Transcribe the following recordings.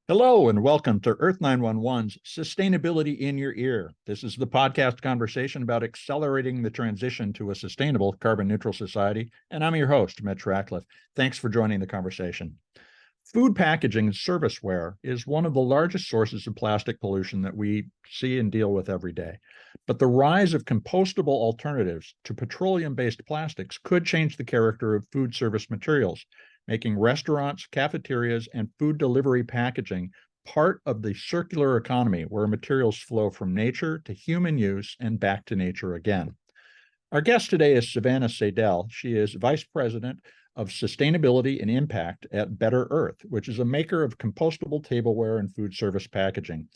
Hello and welcome to Earth911's Sustainability in Your Ear. This is the podcast conversation about accelerating the transition to a sustainable carbon neutral society. And I'm your host, Mitch Ratcliffe. Thanks for joining the conversation. Food packaging and serviceware is one of the largest sources of plastic pollution that we see and deal with every day. But the rise of compostable alternatives to petroleum-based plastics could change the character of food service materials, making restaurants, cafeterias, and food delivery packaging part of the circular economy where materials flow from nature to human use and back to nature again. Our guest today is Savannah Seydel. She is Vice President of Sustainability and Impact at Better Earth, which is a maker of compostable tableware and food service packaging.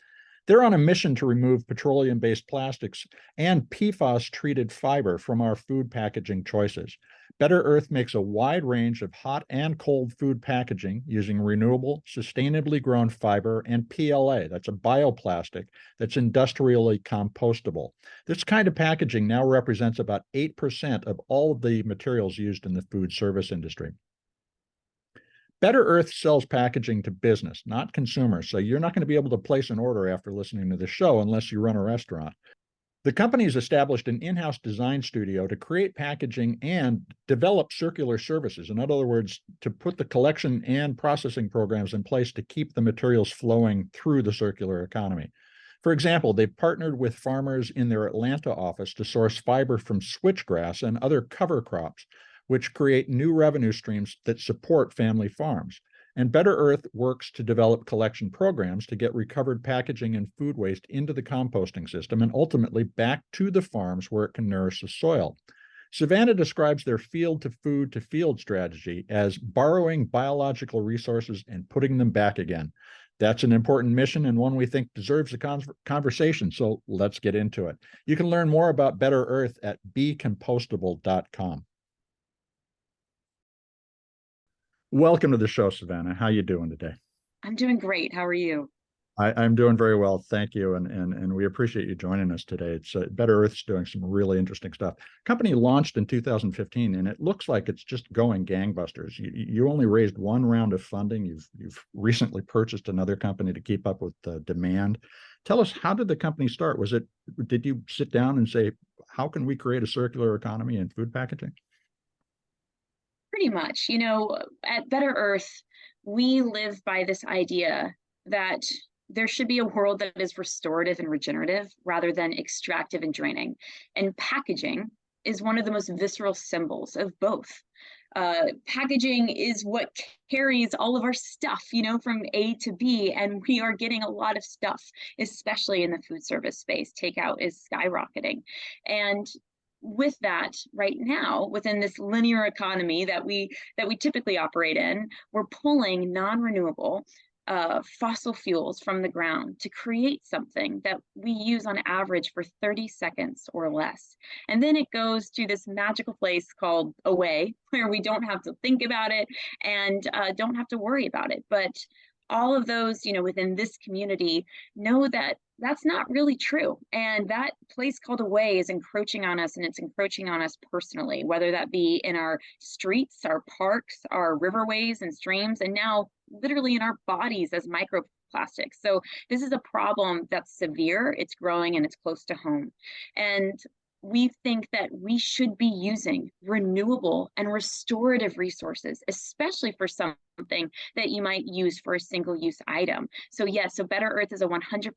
They're on a mission to remove petroleum-based plastics and PFAS-treated fiber from our food packaging choices. Better Earth makes a wide range of hot and cold food packaging using renewable, sustainably grown fiber and PLA. That's a bioplastic that's industrially compostable. This kind of packaging now represents about 8% of all of the materials used in the food service industry. Better Earth sells packaging to business, not consumers, so you're not going to be able to place an order after listening to the show unless you run a restaurant. The company has established an in-house design studio to create packaging and develop circular services. In other words, to put the collection and processing programs in place to keep the materials flowing through the circular economy. For example, they've partnered with farmers in their Atlanta office to source fiber from switchgrass and other cover crops, which create new revenue streams that support family farms. And Better Earth works to develop collection programs to get recovered packaging and food waste into the composting system and ultimately back to the farms where it can nourish the soil. Savannah describes their field to food to field strategy as borrowing biological resources and putting them back again. That's an important mission and one we think deserves a conversation, so let's get into it. You can learn more about Better Earth at becompostable.com. Welcome to the show, Savannah. How you doing today? I'm doing great. How are you? I'm doing very well, thank you, and we appreciate you joining us today. It's Better Earth's doing some really interesting stuff. Company launched in 2015, and it looks like it's just going gangbusters. You only raised one round of funding. You've recently purchased another company to keep up with the demand. Tell us, how did the company start? Did you sit down and say, how can we create a circular economy in food packaging? Pretty much. At Better Earth, we live by this idea that there should be a world that is restorative and regenerative rather than extractive and draining. And packaging is one of the most visceral symbols of both. Packaging is what carries all of our stuff, from A to B, and we are getting a lot of stuff, especially in the food service space. Takeout is skyrocketing. And with that, right now, within this linear economy that we typically operate in, we're pulling non-renewable fossil fuels from the ground to create something that we use on average for 30 seconds or less. And then it goes to this magical place called away, where we don't have to think about it and don't have to worry about it. But all of those, within this community know that that's not really true. And that place called away is encroaching on us, and it's encroaching on us personally, whether that be in our streets, our parks, our riverways and streams, and now literally in our bodies as microplastics. So this is a problem that's severe, it's growing, and it's close to home. And we think that we should be using renewable and restorative resources, especially for something that you might use for a single-use item. So yes, so Better Earth is a 100%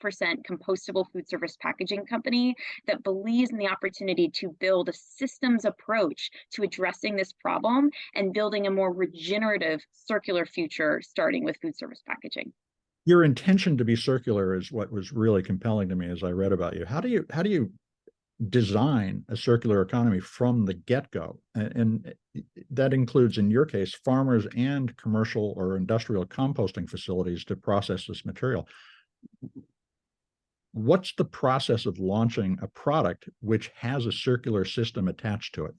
compostable food service packaging company that believes in the opportunity to build a systems approach to addressing this problem and building a more regenerative circular future, starting with food service packaging. Your intention to be circular is what was really compelling to me as I read about you. How do you design a circular economy from the get-go? And that includes, in your case, farmers and commercial or industrial composting facilities to process this material. What's the process of launching a product which has a circular system attached to it?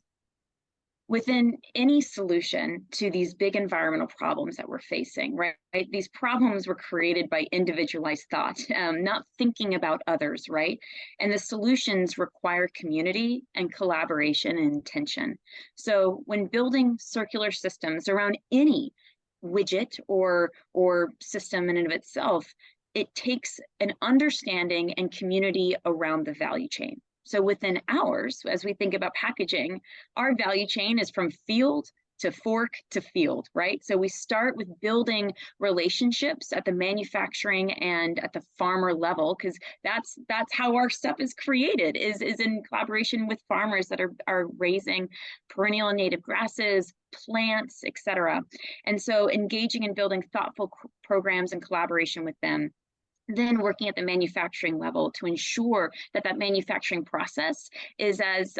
Within any solution to these big environmental problems that we're facing, right? These problems were created by individualized thought, not thinking about others, right? And the solutions require community and collaboration and intention. So when building circular systems around any widget or system in and of itself. It takes an understanding and community around the value chain. So within ours, as we think about packaging, our value chain is from field to fork to field, right? So we start with building relationships at the manufacturing and at the farmer level, because that's how our stuff is created, is in collaboration with farmers that are raising perennial and native grasses, plants, etc. And so engaging and building thoughtful programs and collaboration with them, then working at the manufacturing level to ensure that that manufacturing process is as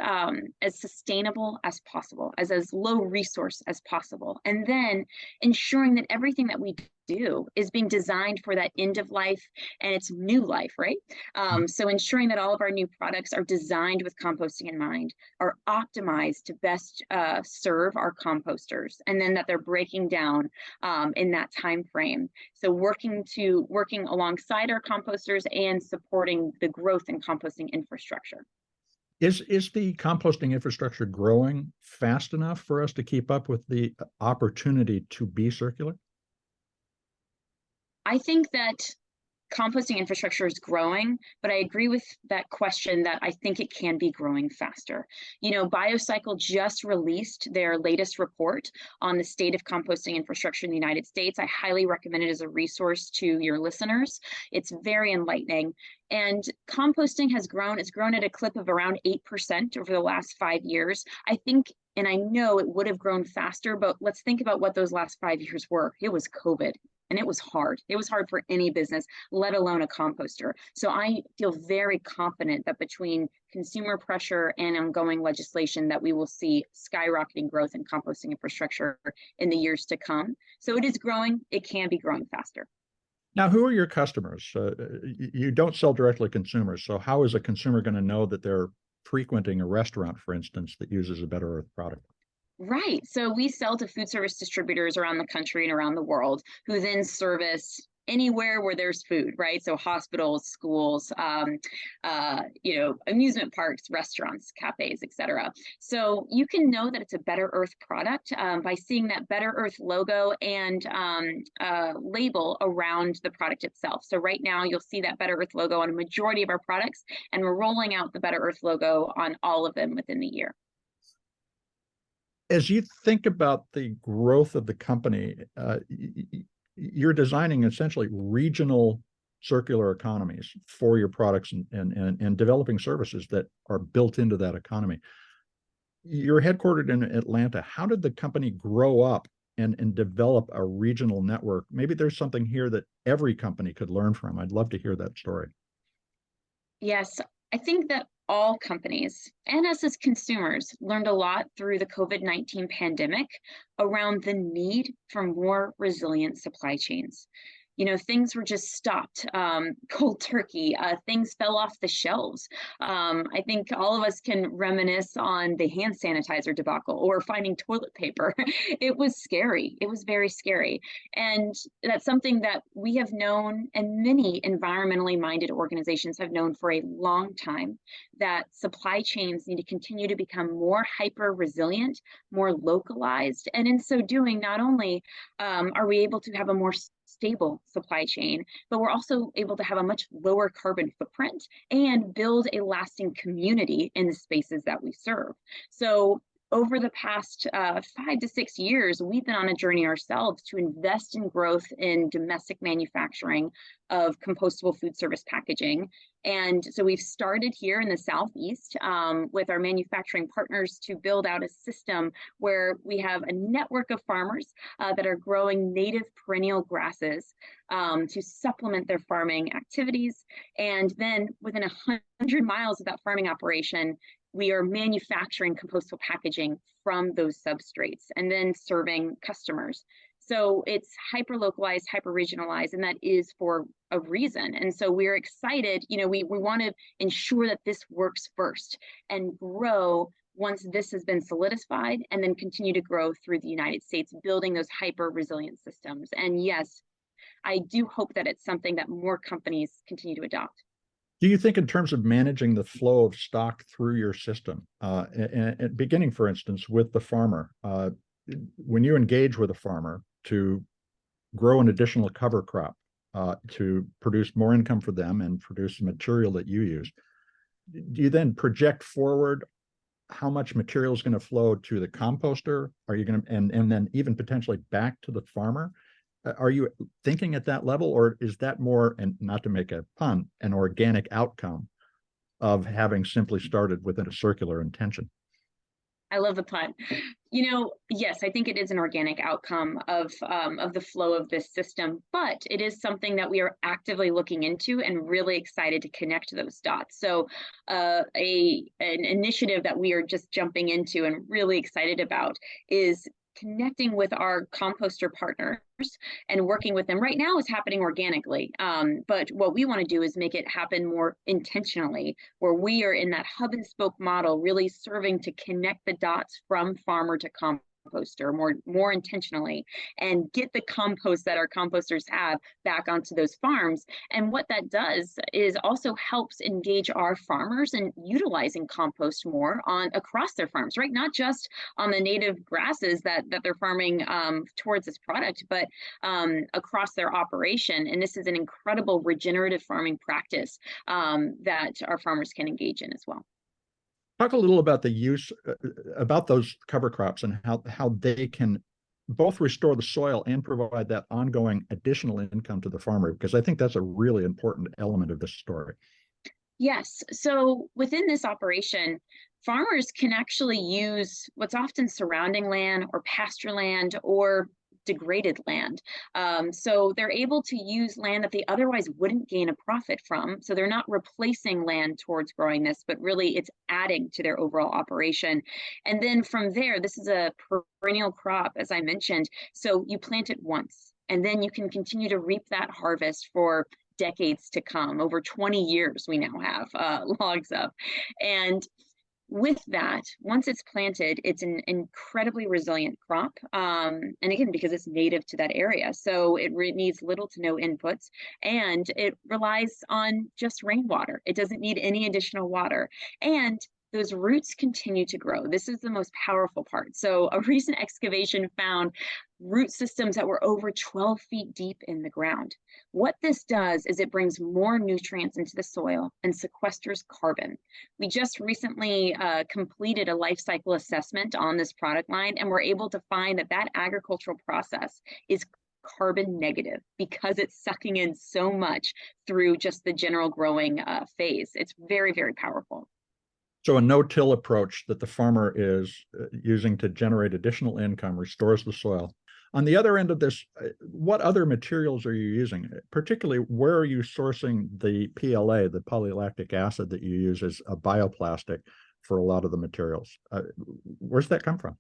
sustainable as possible, as low resource as possible, and then ensuring that everything that we do is being designed for that end of life and its new life, right? So ensuring that all of our new products are designed with composting in mind, are optimized to best serve our composters, and then that they're breaking down in that time frame. So working alongside our composters and supporting the growth in composting infrastructure. Is the composting infrastructure growing fast enough for us to keep up with the opportunity to be circular? I think that composting infrastructure is growing, but I agree with that question that I think it can be growing faster. You know, BioCycle just released their latest report on the state of composting infrastructure in the United States. I highly recommend it as a resource to your listeners. It's very enlightening. And composting has grown. It's grown at a clip of around 8% over the last 5 years. I think, and I know it would have grown faster, but let's think about what those last 5 years were. It was COVID. And it was hard. It was hard for any business, let alone a composter. So I feel very confident that between consumer pressure and ongoing legislation that we will see skyrocketing growth in composting infrastructure in the years to come. So it is growing. It can be growing faster. Now, who are your customers? You don't sell directly to consumers. So how is a consumer going to know that they're frequenting a restaurant, for instance, that uses a Better Earth product? Right. So we sell to food service distributors around the country and around the world who then service anywhere where there's food, right? So hospitals, schools, amusement parks, restaurants, cafes, etc. So you can know that it's a Better Earth product by seeing that Better Earth logo and label around the product itself. So right now you'll see that Better Earth logo on a majority of our products, and we're rolling out the Better Earth logo on all of them within the year. As you think about the growth of the company, you're designing essentially regional circular economies for your products and developing services that are built into that economy. You're headquartered in Atlanta. How did the company grow up and develop a regional network? Maybe there's something here that every company could learn from. I'd love to hear that story. Yes, I think that all companies and us as consumers learned a lot through the COVID-19 pandemic around the need for more resilient supply chains. You know, things were just stopped cold turkey. Things fell off the shelves. I think all of us can reminisce on the hand sanitizer debacle or finding toilet paper. It was scary. It was very scary. And that's something that we have known, and many environmentally minded organizations have known for a long time, that supply chains need to continue to become more hyper resilient, more localized. And in so doing, not only are we able to have a more stable supply chain, but we're also able to have a much lower carbon footprint and build a lasting community in the spaces that we serve. So over the past 5 to 6 years, we've been on a journey ourselves to invest in growth in domestic manufacturing of compostable food service packaging. And so we've started here in the Southeast with our manufacturing partners to build out a system where we have a network of farmers that are growing native perennial grasses to supplement their farming activities. And then within 100 miles of that farming operation, we are manufacturing compostable packaging from those substrates and then serving customers. So it's hyper localized, hyper regionalized, and that is for a reason. And so we're excited, you know, we want to ensure that this works first and grow once this has been solidified, and then continue to grow through the United States, building those hyper resilient systems. And yes, I do hope that it's something that more companies continue to adopt. Do you think in terms of managing the flow of stock through your system, and beginning, for instance, with the farmer, when you engage with a farmer to grow an additional cover crop to produce more income for them and produce the material that you use. Do you then project forward how much material is going to flow to the composter? Are you going to, and then even potentially back to the farmer? Are you thinking at that level, or is that more, and not to make a pun, an organic outcome of having simply started within a circular intention? I love the pun. Yes, I think it is an organic outcome of the flow of this system, but it is something that we are actively looking into and really excited to connect those dots. So, an initiative that we are just jumping into and really excited about is connecting with our composter partners and working with them. Right now is happening organically, but what we want to do is make it happen more intentionally, where we are in that hub and spoke model, really serving to connect the dots from farmer to composter more intentionally, and get the compost that our composters have back onto those farms. And what that does is also helps engage our farmers in utilizing compost more across their farms, right? Not just on the native grasses that they're farming towards this product, but across their operation. And this is an incredible regenerative farming practice that our farmers can engage in as well. Talk a little about the use, about those cover crops and how they can both restore the soil and provide that ongoing additional income to the farmer, because I think that's a really important element of this story. Yes. So within this operation, farmers can actually use what's often surrounding land or pasture land or degraded land. So they're able to use land that they otherwise wouldn't gain a profit from. So they're not replacing land towards growing this, but really it's adding to their overall operation. And then from there, this is a perennial crop, as I mentioned. So you plant it once, and then you can continue to reap that harvest for decades to come. Over 20 years we now have logs of. And with that, once it's planted, it's an incredibly resilient crop. And again, because it's native to that area. So it needs little to no inputs, and it relies on just rainwater. It doesn't need any additional water. And those roots continue to grow. This is the most powerful part. So a recent excavation found root systems that were over 12 feet deep in the ground. What this does is it brings more nutrients into the soil and sequesters carbon. We just recently completed a life cycle assessment on this product line, and we're able to find that that agricultural process is carbon negative because it's sucking in so much through just the general growing phase. It's very, very powerful. So a no-till approach that the farmer is using to generate additional income restores the soil. On the other end of this, what other materials are you using? Particularly, where are you sourcing the PLA, the polylactic acid that you use as a bioplastic for a lot of the materials? Where's that come from?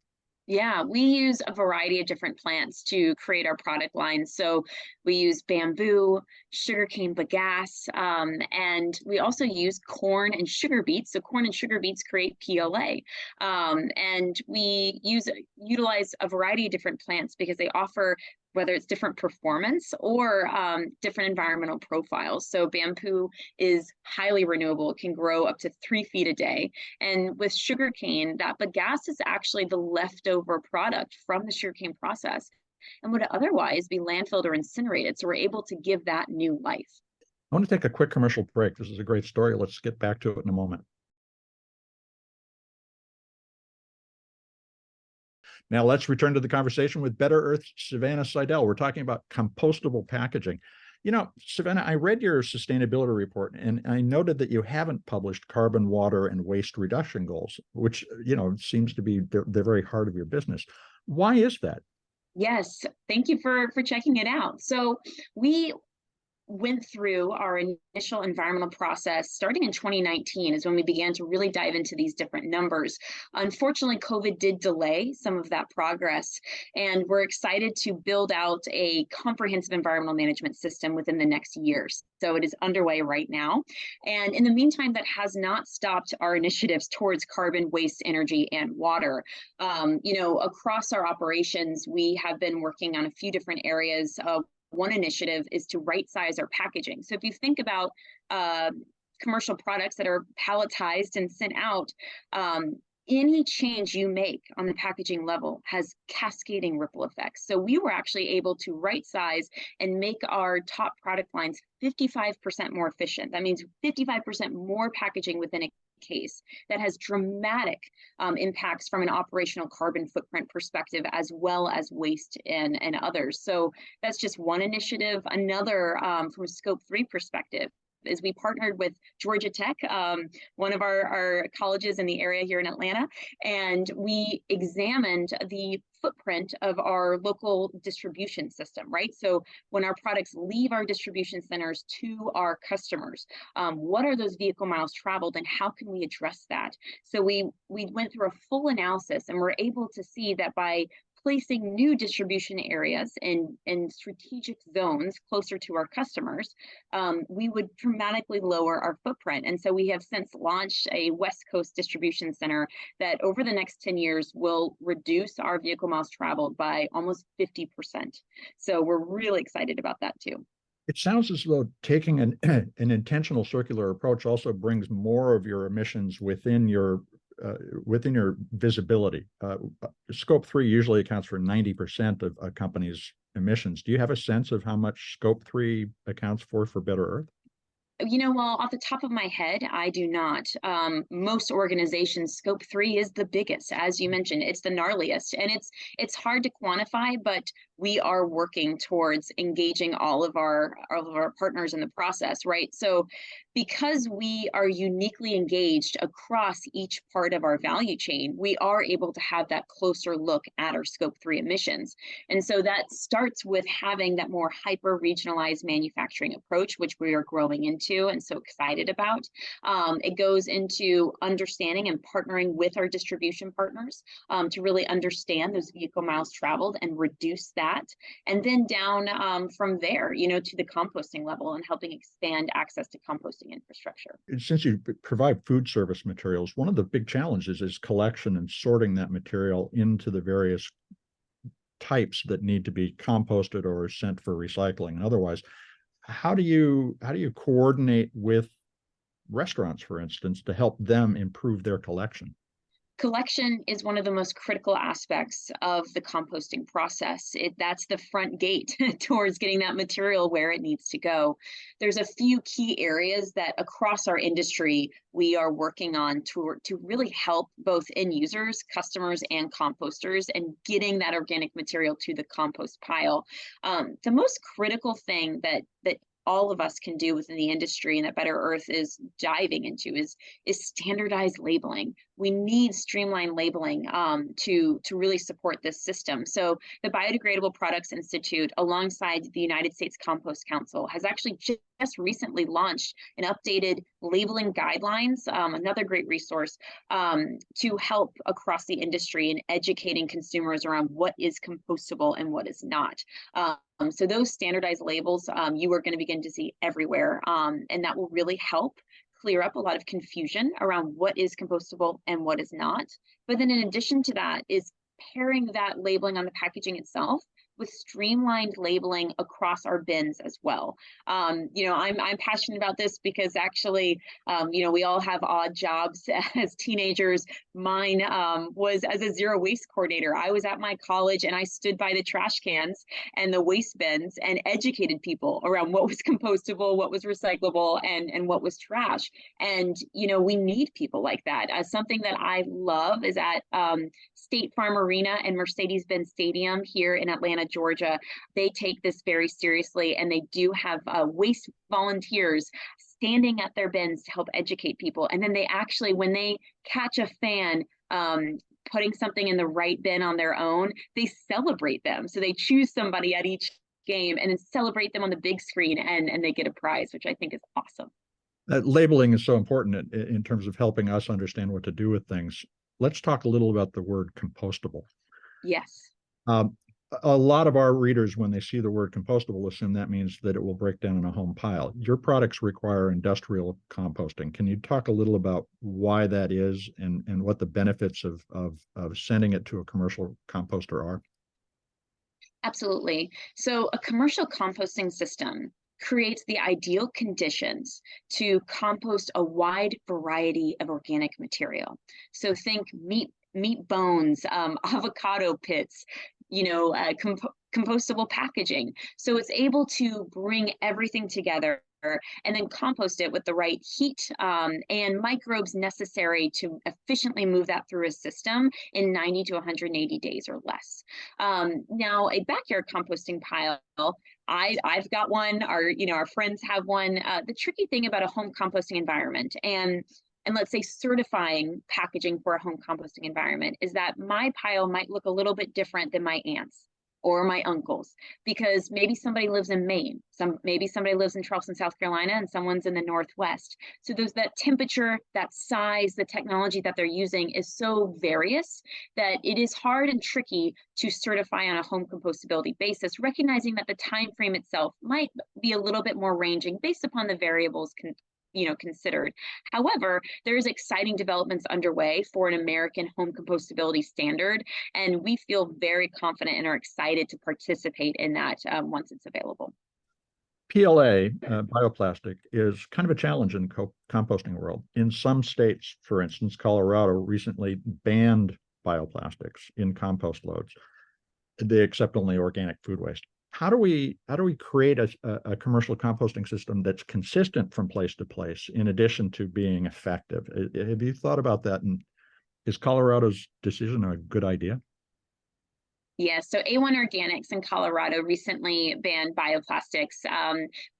Yeah, we use a variety of different plants to create our product line. So we use bamboo, sugarcane bagasse, and we also use corn and sugar beets. So corn and sugar beets create PLA. And we utilize a variety of different plants because they offer, whether it's different performance or different environmental profiles. So bamboo is highly renewable. It can grow up to 3 feet a day. And with sugarcane, that bagasse is actually the leftover product from the sugarcane process and would otherwise be landfilled or incinerated. So we're able to give that new life. I want to take a quick commercial break. This is a great story. Let's get back to it in a moment. Now let's return to the conversation with Better Earth's Savannah Seydel. We're talking about compostable packaging. You know, Savannah, I read your sustainability report, and I noted that you haven't published carbon, water, and waste reduction goals, which, seems to be the very heart of your business. Why is that? Yes, thank you for checking it out. So we went through our initial environmental process starting in 2019 is when we began to really dive into these different numbers. Unfortunately, COVID did delay some of that progress, and we're excited to build out a comprehensive environmental management system within the next year. So it is underway right now. And in the meantime, that has not stopped our initiatives towards carbon, waste, energy, and water. Across our operations, we have been working on a few different areas. One initiative is to right size our packaging. So if you think about commercial products that are palletized and sent out, any change you make on the packaging level has cascading ripple effects. So we were actually able to right size and make our top product lines 55% more efficient. That means 55% more packaging within a case. That has dramatic impacts from an operational carbon footprint perspective, as well as waste and others. So that's just one initiative. Another, from a scope 3 perspective, is we partnered with Georgia Tech, one of our colleges in the area here in Atlanta, and we examined the footprint of our local distribution system, right? So when our products leave our distribution centers to our customers, what are those vehicle miles traveled and how can we address that? So we went through a full analysis and we're able to see that by placing new distribution areas in strategic zones closer to our customers, we would dramatically lower our footprint. And so we have since launched a West Coast distribution center that over the next 10 years will reduce our vehicle miles traveled by almost 50%. So we're really excited about that too. It sounds as though taking an intentional circular approach also brings more of your emissions within your visibility. Scope 3 usually accounts for 90% of a company's emissions. Do you have a sense of how much Scope 3 accounts for Better Earth? Well, off the top of my head, I do not. Most organizations, Scope 3 is the biggest, as you mentioned. It's the gnarliest, and it's hard to quantify, but we are working towards engaging all of our partners in the process, right? So because we are uniquely engaged across each part of our value chain, we are able to have that closer look at our Scope 3 emissions. And so that starts with having that more hyper-regionalized manufacturing approach, which we are growing into and so excited about. It goes into understanding and partnering with our distribution partners to really understand those vehicle miles traveled and reduce that. And then down from there, to the composting level and helping expand access to composting infrastructure. Since you provide food service materials, one of the big challenges is collection and sorting that material into the various types that need to be composted or sent for recycling. And otherwise, how do you coordinate with restaurants, for instance, to help them improve their collection? Collection is one of the most critical aspects of the composting process. That's the front gate towards getting that material where it needs to go. There's a few key areas that across our industry we are working on to really help both end users, customers, and composters in getting that organic material to the compost pile. The most critical thing that all of us can do within the industry and that Better Earth is diving into is standardized labeling. We need streamlined labeling to really support this system. So the Biodegradable Products Institute, alongside the United States Compost Council, has actually just recently launched an updated labeling guidelines, another great resource to help across the industry in educating consumers around what is compostable and what is not. So those standardized labels you are going to begin to see everywhere, and that will really help clear up a lot of confusion around what is compostable and what is not. But then in addition to that is pairing that labeling on the packaging itself with streamlined labeling across our bins as well. I'm passionate about this because actually, we all have odd jobs as teenagers. Mine was as a zero waste coordinator. I was at my college and I stood by the trash cans and the waste bins and educated people around what was compostable, what was recyclable, and what was trash. And, we need people like that. Something that I love is at State Farm Arena and Mercedes-Benz Stadium here in Atlanta, Georgia. They take this very seriously, and they do have waste volunteers standing at their bins to help educate people. And then they actually, when they catch a fan putting something in the right bin on their own, they celebrate them. So they choose somebody at each game and then celebrate them on the big screen, and they get a prize, which I think is awesome. Labeling is so important in terms of helping us understand what to do with things. Let's talk a little about the word compostable. Yes. A lot of our readers, when they see the word compostable, assume that means that it will break down in a home pile. Your products require industrial composting. Can you talk a little about why that is and what the benefits of sending it to a commercial composter are? Absolutely. So a commercial composting system creates the ideal conditions to compost a wide variety of organic material. So think meat bones, avocado pits, compostable packaging. So it's able to bring everything together and then compost it with the right heat and microbes necessary to efficiently move that through a system in 90 to 180 days or less. Now, a backyard composting pile, I've got one. Our friends have one. The tricky thing about a home composting environment and let's say certifying packaging for a home composting environment is that my pile might look a little bit different than my aunt's or my uncle's, because maybe somebody lives in Maine, maybe somebody lives in Charleston, South Carolina, and someone's in the Northwest. So there's that temperature, that size, the technology that they're using is so various that it is hard and tricky to certify on a home compostability basis, recognizing that the time frame itself might be a little bit more ranging based upon the variables considered. However, there's exciting developments underway for an American home compostability standard, and we feel very confident and are excited to participate in that once it's available. PLA, bioplastic, is kind of a challenge in composting world. In some states, for instance, Colorado recently banned bioplastics in compost loads. They accept only organic food waste. How do we create a commercial composting system that's consistent from place to place, in addition to being effective? Have you thought about that? And is Colorado's decision a good idea? Yeah, so A1 Organics in Colorado recently banned bioplastics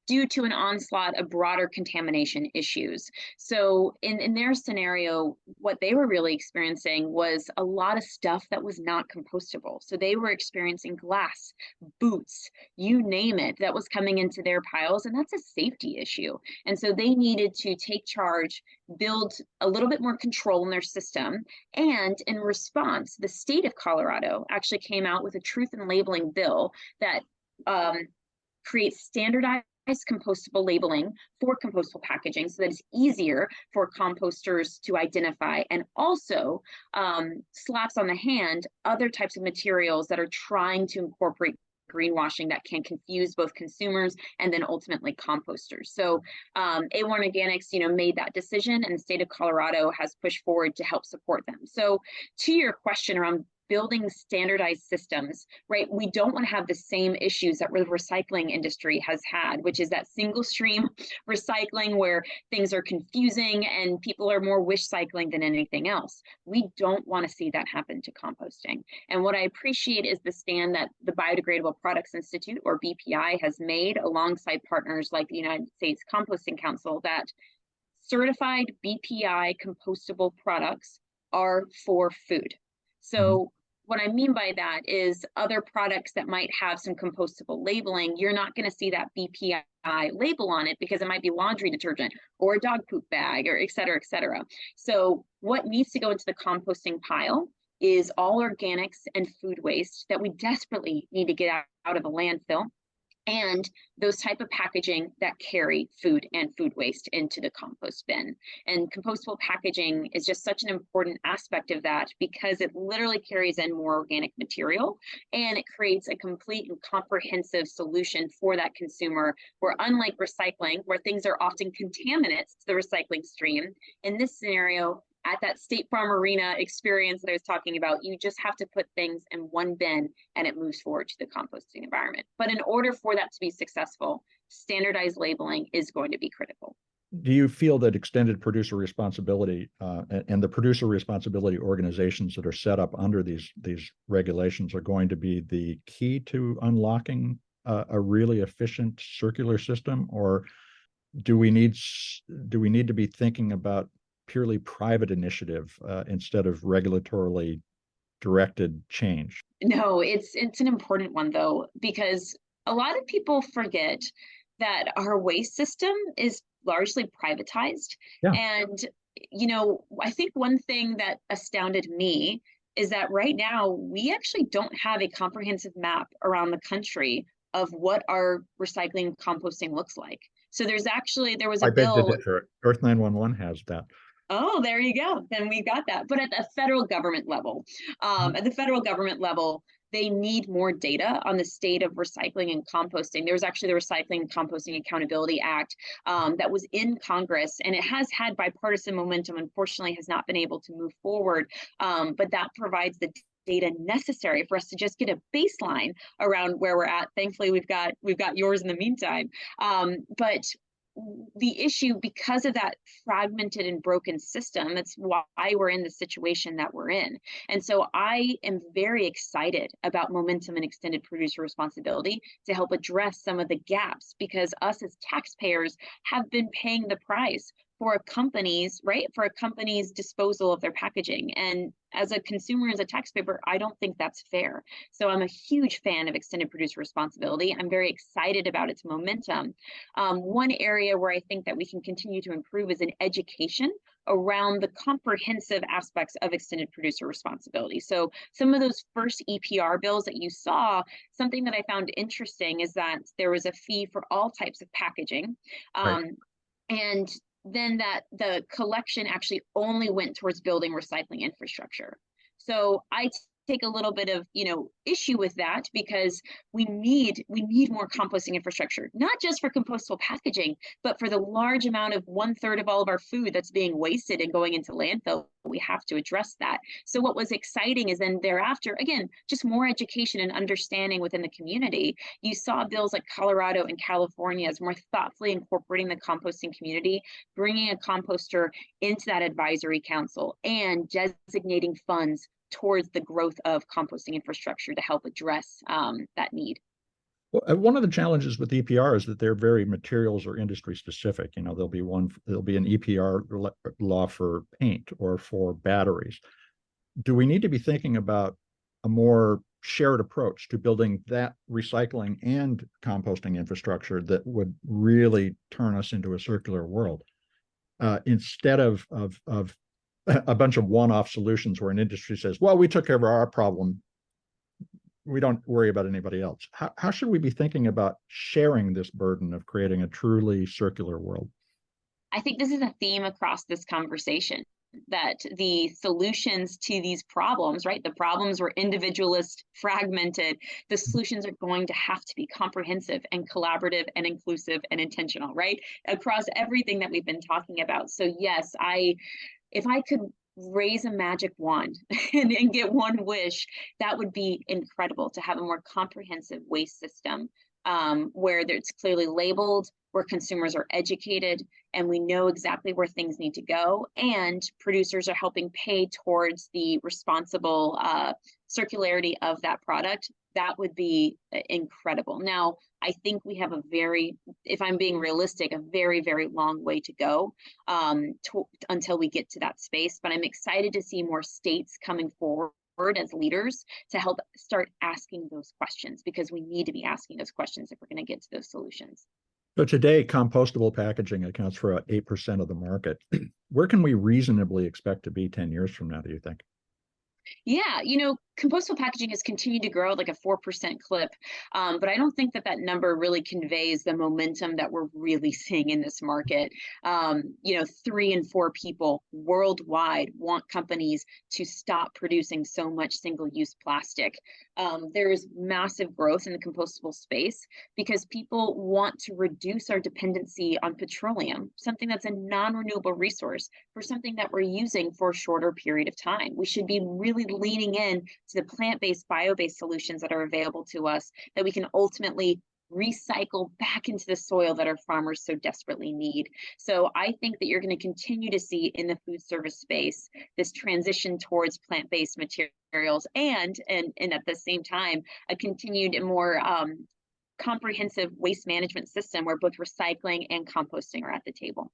due to an onslaught of broader contamination issues. So in their scenario, what they were really experiencing was a lot of stuff that was not compostable. So they were experiencing glass, boots, you name it, that was coming into their piles, and that's a safety issue. And so they needed to take charge, build a little bit more control in their system. And in response, the state of Colorado actually came out with a truth in labeling bill that creates standardized compostable labeling for compostable packaging so that it's easier for composters to identify, and also slaps on the hand other types of materials that are trying to incorporate greenwashing that can confuse both consumers and then ultimately composters. So A1 Organics, made that decision, and the state of Colorado has pushed forward to help support them. So to your question around building standardized systems, right? We don't want to have the same issues that the recycling industry has had, which is that single stream recycling where things are confusing and people are more wish cycling than anything else. We don't want to see that happen to composting. And what I appreciate is the stand that the Biodegradable Products Institute, or BPI, has made alongside partners like the United States Composting Council, that certified BPI compostable products are for food. So what I mean by that is other products that might have some compostable labeling, you're not going to see that BPI label on it because it might be laundry detergent or a dog poop bag, or et cetera, et cetera. So what needs to go into the composting pile is all organics and food waste that we desperately need to get out of a landfill, and those type of packaging that carry food and food waste into the compost bin. And compostable packaging is just such an important aspect of that because it literally carries in more organic material, and it creates a complete and comprehensive solution for that consumer, where unlike recycling, where things are often contaminants to the recycling stream, in this scenario, at that State Farm Arena experience that I was talking about, you just have to put things in one bin and it moves forward to the composting environment. But in order for that to be successful, standardized labeling is going to be critical. Do you feel that extended producer responsibility and the producer responsibility organizations that are set up under these regulations are going to be the key to unlocking a really efficient circular system? Or do we need to be thinking about purely private initiative instead of regulatorily directed change? No, it's an important one though, because a lot of people forget that our waste system is largely privatized. Yeah. And, I think one thing that astounded me is that right now we actually don't have a comprehensive map around the country of what our recycling and composting looks like. So there was a bill. Earth911 has that. Oh, there you go. Then we got that. But at the federal government level, they need more data on the state of recycling and composting. There was actually the Recycling and Composting Accountability Act that was in Congress, and it has had bipartisan momentum, unfortunately has not been able to move forward, but that provides the data necessary for us to just get a baseline around where we're at. Thankfully, we've got yours in the meantime. But the issue, because of that fragmented and broken system, that's why we're in the situation that we're in. And so I am very excited about momentum and extended producer responsibility to help address some of the gaps, because us as taxpayers have been paying the price for a company's disposal of their packaging. And as a consumer, as a taxpayer, I don't think that's fair. So I'm a huge fan of extended producer responsibility. I'm very excited about its momentum. One area where I think that we can continue to improve is in education around the comprehensive aspects of extended producer responsibility. So some of those first EPR bills that you saw, something that I found interesting is that there was a fee for all types of packaging. Right. And then that the collection actually only went towards building recycling infrastructure. So I take a little bit of issue with that, because we need more composting infrastructure, not just for compostable packaging, but for the large amount of 1/3 of all of our food that's being wasted and going into landfill. We have to address that. So what was exciting is then thereafter, again, just more education and understanding within the community. You saw bills like Colorado and California as more thoughtfully incorporating the composting community, bringing a composter into that advisory council and designating funds towards the growth of composting infrastructure to help address that need. Well, one of the challenges with EPR is that they're very materials or industry specific. There'll be an EPR law for paint or for batteries. Do we need to be thinking about a more shared approach to building that recycling and composting infrastructure that would really turn us into a circular world, instead of a bunch of one-off solutions where an industry says, well, we took care of our problem, we don't worry about anybody else? How should we be thinking about sharing this burden of creating a truly circular world? I think this is a theme across this conversation, that the solutions to these problems, right? The problems were individualist, fragmented. The solutions are going to have to be comprehensive and collaborative and inclusive and intentional, right? Across everything that we've been talking about. So yes, if I could raise a magic wand and get one wish, that would be incredible, to have a more comprehensive waste system where it's clearly labeled, where consumers are educated, and we know exactly where things need to go, and producers are helping pay towards the responsible circularity of that product. That would be incredible. Now, I think we have if I'm being realistic, a very, very long way to go until we get to that space. But I'm excited to see more states coming forward as leaders to help start asking those questions, because we need to be asking those questions if we're going to get to those solutions. So today, compostable packaging accounts for 8% of the market. Where can we reasonably expect to be 10 years from now, do you think? Yeah, compostable packaging has continued to grow at like a 4% clip, but I don't think that number really conveys the momentum that we're really seeing in this market. 3 in 4 people worldwide want companies to stop producing so much single-use plastic. There is massive growth in the compostable space because people want to reduce our dependency on petroleum, something that's a non-renewable resource, for something that we're using for a shorter period of time. We should be really leaning in to the plant-based, bio-based solutions that are available to us, that we can ultimately recycle back into the soil that our farmers so desperately need. So I think that you're going to continue to see in the food service space this transition towards plant-based materials, and at the same time a continued and more comprehensive waste management system where both recycling and composting are at the table.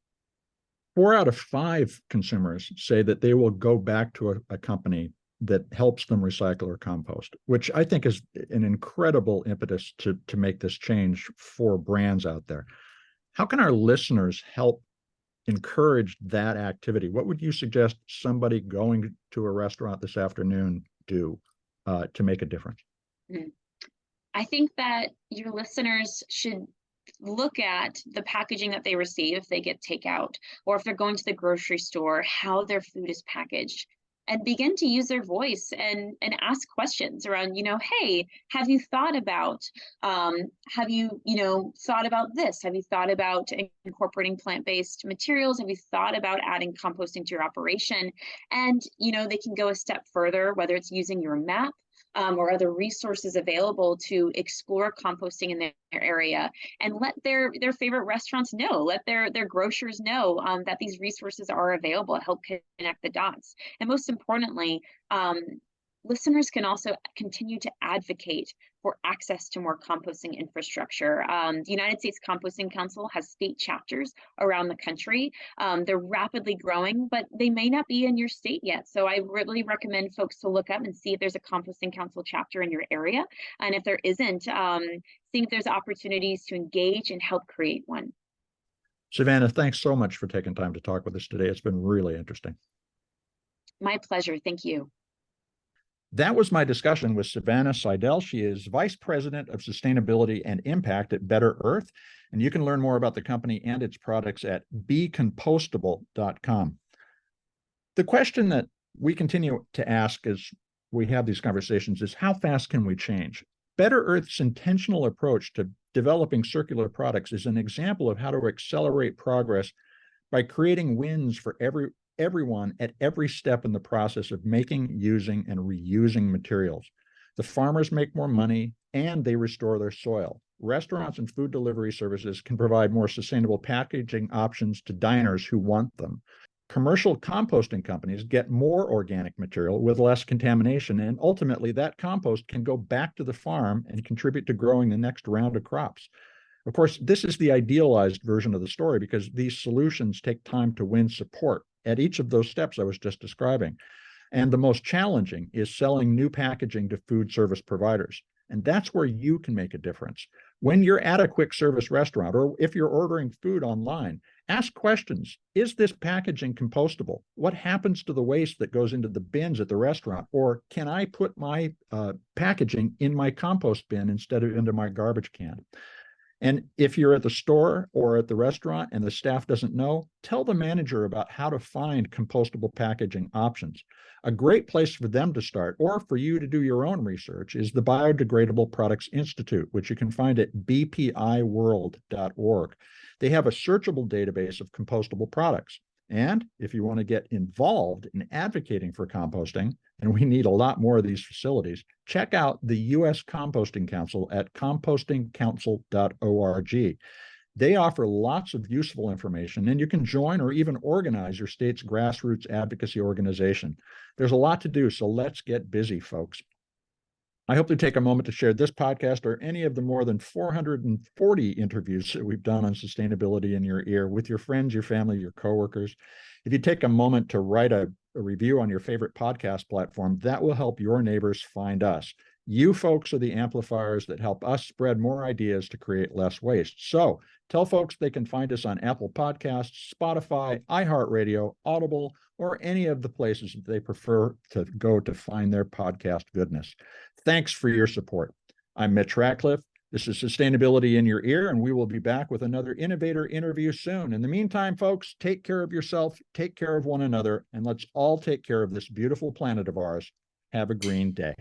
4 out of 5 consumers say that they will go back to a company that helps them recycle or compost, which I think is an incredible impetus to make this change for brands out there. How can our listeners help encourage that activity? What would you suggest somebody going to a restaurant this afternoon do to make a difference? I think that your listeners should look at the packaging that they receive if they get takeout, or if they're going to the grocery store, how their food is packaged. and begin to use their voice and ask questions around, hey, have you thought about thought about this? Have you thought about incorporating plant-based materials? Have you thought about adding composting to your operation? And they can go a step further, whether it's using your map, or other resources available to explore composting in their area, and let their favorite restaurants know, let their grocers know, that these resources are available to help connect the dots. And most importantly, listeners can also continue to advocate for access to more composting infrastructure. The United States Composting Council has state chapters around the country. They're rapidly growing, but they may not be in your state yet. So I really recommend folks to look up and see if there's a Composting Council chapter in your area. And if there isn't, seeing if there's opportunities to engage and help create one. Savannah, thanks so much for taking time to talk with us today. It's been really interesting. My pleasure. Thank you. That was my discussion with Savannah Seydel. She is Vice President of Sustainability and Impact at Better Earth. And you can learn more about the company and its products at becompostable.com. The question that we continue to ask as we have these conversations is, how fast can we change? Better Earth's intentional approach to developing circular products is an example of how to accelerate progress by creating wins for everyone at every step in the process of making, using, and reusing materials. The farmers make more money and they restore their soil. Restaurants and food delivery services can provide more sustainable packaging options to diners who want them. Commercial composting companies get more organic material with less contamination, and ultimately that compost can go back to the farm and contribute to growing the next round of crops. Of course, this is the idealized version of the story because these solutions take time to win support at each of those steps I was just describing. And the most challenging is selling new packaging to food service providers. And that's where you can make a difference. When you're at a quick service restaurant, or if you're ordering food online, ask questions. Is this packaging compostable? What happens to the waste that goes into the bins at the restaurant? Or can I put my packaging in my compost bin instead of into my garbage can? And if you're at the store or at the restaurant and the staff doesn't know, tell the manager about how to find compostable packaging options. A great place for them to start, or for you to do your own research, is the Biodegradable Products Institute, which you can find at bpiworld.org. They have a searchable database of compostable products. And if you want to get involved in advocating for composting, and we need a lot more of these facilities, check out the U.S. Composting Council at compostingcouncil.org. They offer lots of useful information, and you can join or even organize your state's grassroots advocacy organization. There's a lot to do, so let's get busy, folks. I hope to take a moment to share this podcast or any of the more than 440 interviews that we've done on sustainability in your ear with your friends, your family, your coworkers. If you take a moment to write a review on your favorite podcast platform, that will help your neighbors find us. You folks are the amplifiers that help us spread more ideas to create less waste. So tell folks they can find us on Apple Podcasts, Spotify, iHeartRadio, Audible, or any of the places that they prefer to go to find their podcast goodness. Thanks for your support. I'm Mitch Ratcliffe. This is Sustainability in Your Ear, and we will be back with another innovator interview soon. In the meantime, folks, take care of yourself, take care of one another, and let's all take care of this beautiful planet of ours. Have a green day.